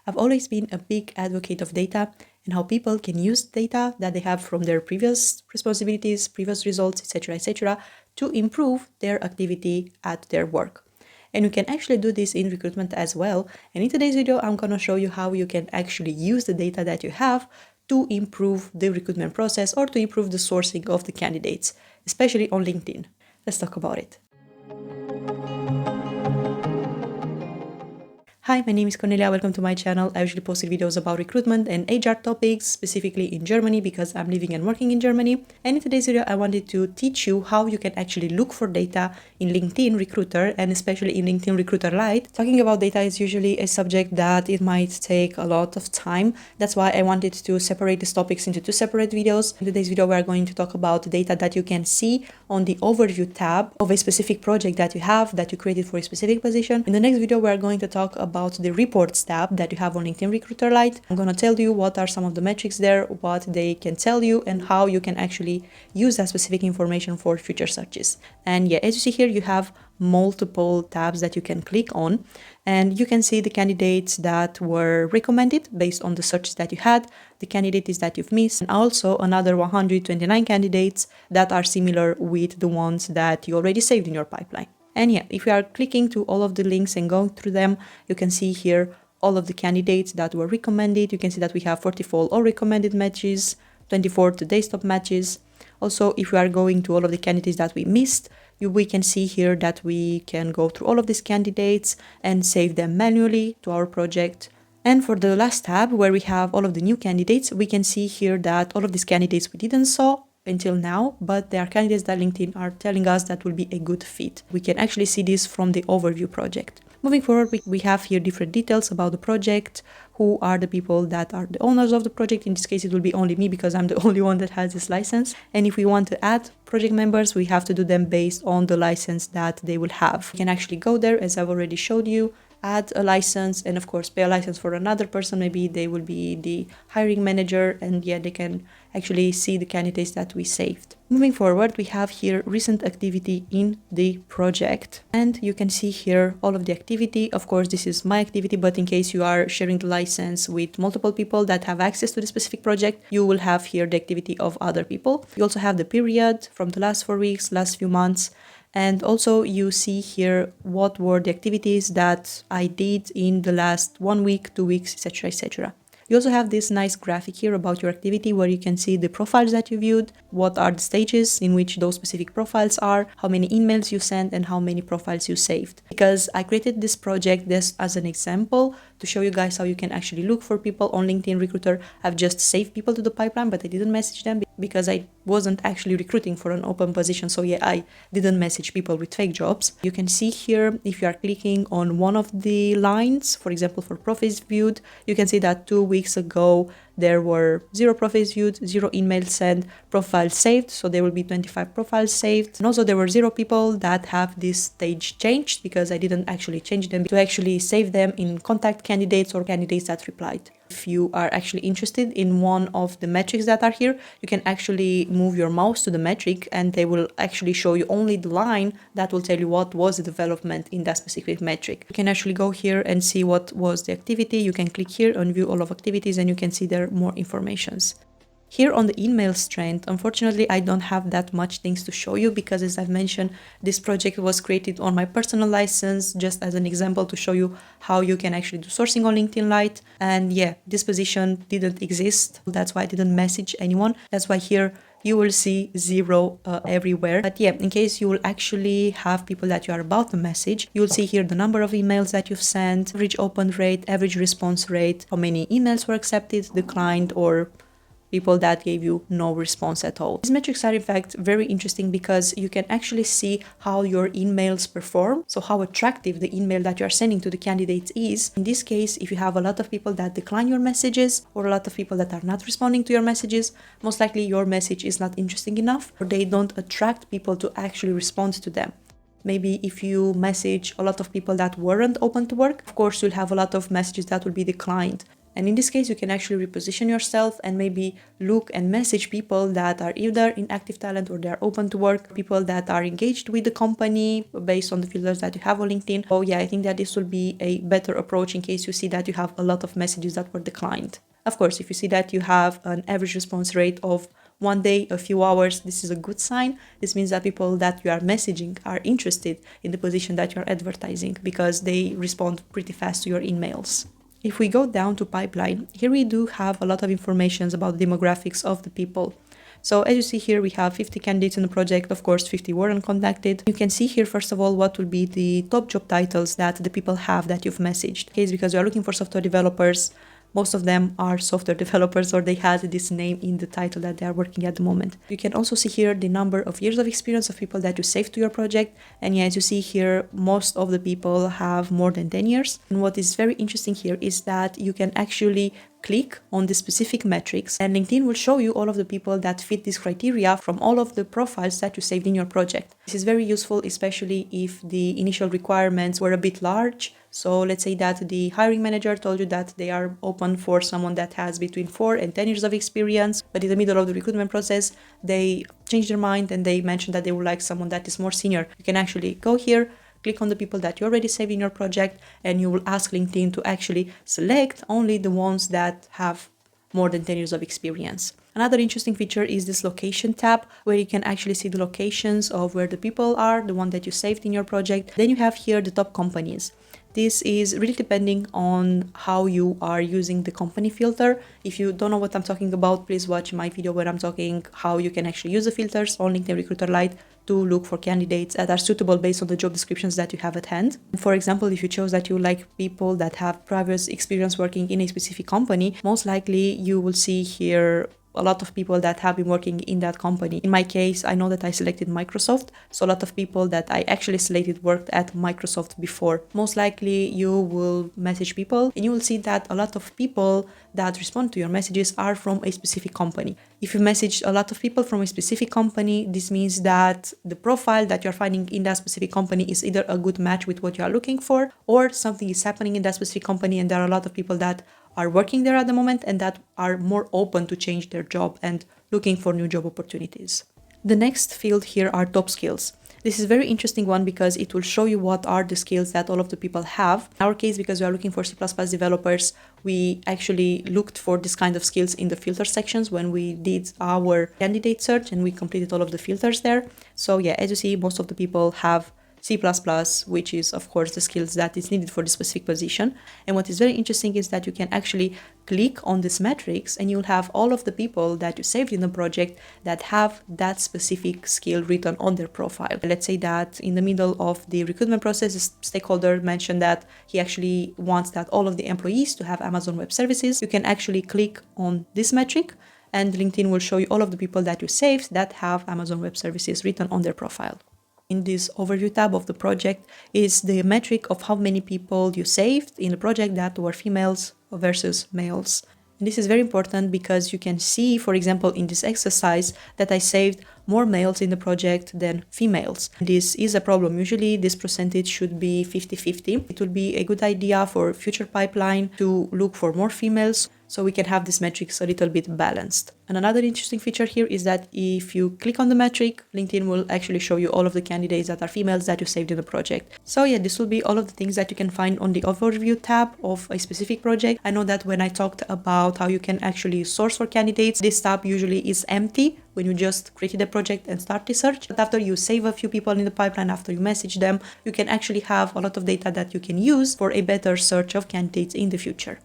I've always been a big advocate of data and how people can use data that they have from their previous responsibilities, previous results, etc., to improve their activity at their work. And you can actually do this in recruitment as well. And in today's video, I'm going to show you how you can actually use the data that you have to improve the recruitment process or to improve the sourcing of the candidates, especially on LinkedIn. Let's talk about it. Hi, my name is Cornelia. Welcome to my channel. I usually post videos about recruitment and HR topics, specifically in Germany because I'm living and working in Germany. And in today's video, I wanted to teach you how you can actually look for data in LinkedIn Recruiter and especially in LinkedIn Recruiter Lite. Talking about data is usually a subject that it might take a lot of time. That's why I wanted to separate these topics into two separate videos. In today's video, we are going to talk about data that you can see on the overview tab of a specific project that you have, that you created for a specific position. In the next video, we are going to talk about the reports tab that you have on LinkedIn Recruiter Lite. I'm going to tell you what are some of the metrics there, what they can tell you, and how you can actually use that specific information for future searches. And yeah, as you see here, you have multiple tabs that you can click on, and you can see the candidates that were recommended based on the searches that you had, the candidates that you've missed, and also another 129 candidates that are similar with the ones that you already saved in your pipeline. And yeah, if you are clicking to all of the links and going through them, you can see here all of the candidates that were recommended. You can see that we have 44 all recommended matches, 24 today's top matches. Also, if we are going to all of the candidates that we missed, we can see here that we can go through all of these candidates and save them manually to our project. And for the last tab, where we have all of the new candidates, we can see here that all of these candidates we didn't saw until now, but there are candidates that LinkedIn are telling us that will be a good fit. We can actually see this from the overview project. Moving forward, we have here different details about the project, who are the people that are the owners of the project. In this case, it will be only me because I'm the only one that has this license. And if we want to add project members, we have to do them based on the license that they will have. We can actually go there, as I've already showed you, add a license, and of course pay a license for another person. Maybe they will be the hiring manager, and yeah, they can actually see the candidates that we saved. Moving forward, we have here recent activity in the project, and you can see here all of the activity. Of course, this is my activity, but in case you are sharing the license with multiple people that have access to the specific project, you will have here the activity of other people. You also have the period from the last 4 weeks, last few months. And also you see here what were the activities that I did in the last 1 week, 2 weeks, etc. You also have this nice graphic here about your activity where you can see the profiles that you viewed, what are the stages in which those specific profiles are, how many emails you sent, and how many profiles you saved. Because I created this project as an example to show you guys how you can actually look for people on LinkedIn Recruiter. I've just saved people to the pipeline, but I didn't message them because I wasn't actually recruiting for an open position. So yeah, I didn't message people with fake jobs. You can see here, if you are clicking on one of the lines, for example, for profiles viewed, you can see that 2 weeks ago, there were 0 profiles viewed, 0 emails sent, profiles saved. So there will be 25 profiles saved. And also there were 0 people that have this stage changed because I didn't actually change them to actually save them in contact candidates or candidates that replied. If you are actually interested in one of the metrics that are here, you can actually move your mouse to the metric and they will actually show you only the line that will tell you what was the development in that specific metric. You can actually go here and see what was the activity. You can click here and view all of activities and you can see there more informations. Here on the emails trend, unfortunately, I don't have that much things to show you because, as I've mentioned, this project was created on my personal license, just as an example to show you how you can actually do sourcing on LinkedIn Lite. And yeah, this position didn't exist. That's why I didn't message anyone. That's why here you will see 0 everywhere. But yeah, in case you will actually have people that you are about to message, you will see here the number of emails that you've sent, average open rate, average response rate, how many emails were accepted, declined, or people that gave you no response at all. These metrics are in fact very interesting because you can actually see how your emails perform, so how attractive the email that you are sending to the candidates is. In this case, if you have a lot of people that decline your messages or a lot of people that are not responding to your messages, most likely your message is not interesting enough or they don't attract people to actually respond to them. Maybe if you message a lot of people that weren't open to work, of course you'll have a lot of messages that will be declined. And in this case, you can actually reposition yourself and maybe look and message people that are either in active talent or they are open to work, people that are engaged with the company based on the filters that you have on LinkedIn. Oh yeah, I think that this will be a better approach in case you see that you have a lot of messages that were declined. Of course, if you see that you have an average response rate of 1 day, a few hours, this is a good sign. This means that people that you are messaging are interested in the position that you are advertising because they respond pretty fast to your emails. If we go down to pipeline, here we do have a lot of information about the demographics of the people. So as you see here, we have 50 candidates in the project. Of course, 50 were uncontacted. You can see here, first of all, what will be the top job titles that the people have that you've messaged. Okay, because you are looking for software developers. Most of them are software developers, or they had this name in the title that they are working at the moment. You can also see here the number of years of experience of people that you saved to your project. And yeah, as you see here, most of the people have more than 10 years. And what is very interesting here is that you can actually click on the specific metrics and LinkedIn will show you all of the people that fit this criteria from all of the profiles that you saved in your project. This is very useful, especially if the initial requirements were a bit large. So let's say that the hiring manager told you that they are open for someone that has between 4 and 10 years of experience, but in the middle of the recruitment process, they changed their mind and they mentioned that they would like someone that is more senior. You can actually go here, click on the people that you already saved in your project, and you will ask LinkedIn to actually select only the ones that have more than 10 years of experience. Another interesting feature is this location tab, where you can actually see the locations of where the people are, the one that you saved in your project. Then you have here the top companies. This is really depending on how you are using the company filter. If you don't know what I'm talking about, please watch my video where I'm talking how you can actually use the filters on LinkedIn Recruiter Lite to look for candidates that are suitable based on the job descriptions that you have at hand. For example, if you chose that you like people that have previous experience working in a specific company, most likely you will see here a lot of people that have been working in that company. In my case, I know that I selected Microsoft, so a lot of people that I actually selected worked at Microsoft before. Most likely you will message people and you will see that a lot of people that respond to your messages are from a specific company. If you message a lot of people from a specific company, this means that the profile that you're finding in that specific company is either a good match with what you are looking for, or something is happening in that specific company and there are a lot of people that are working there at the moment and that are more open to change their job and looking for new job opportunities. The next field here are top skills. This is a very interesting one because it will show you what are the skills that all of the people have. In our case, because we are looking for C++ developers, we actually looked for this kind of skills in the filter sections when we did our candidate search and we completed all of the filters there. So yeah, as you see, most of the people have C++, which is of course the skills that is needed for the specific position. And what is very interesting is that you can actually click on this matrix and you'll have all of the people that you saved in the project that have that specific skill written on their profile. Let's say that in the middle of the recruitment process, the stakeholder mentioned that he actually wants that all of the employees to have Amazon Web Services. You can actually click on this metric and LinkedIn will show you all of the people that you saved that have Amazon Web Services written on their profile. In this overview tab of the project is the metric of how many people you saved in the project that were females versus males. And this is very important because you can see, for example, in this exercise that I saved more males in the project than females. This is a problem. Usually this percentage should be 50-50. It would be a good idea for future pipeline to look for more females so we can have these metrics a little bit balanced. And another interesting feature here is that if you click on the metric, LinkedIn will actually show you all of the candidates that are females that you saved in the project. So yeah, this will be all of the things that you can find on the overview tab of a specific project. I know that when I talked about how you can actually source for candidates, this tab usually is empty when you just created a project and start the search. But after you save a few people in the pipeline, after you message them, you can actually have a lot of data that you can use for a better search of candidates in the future.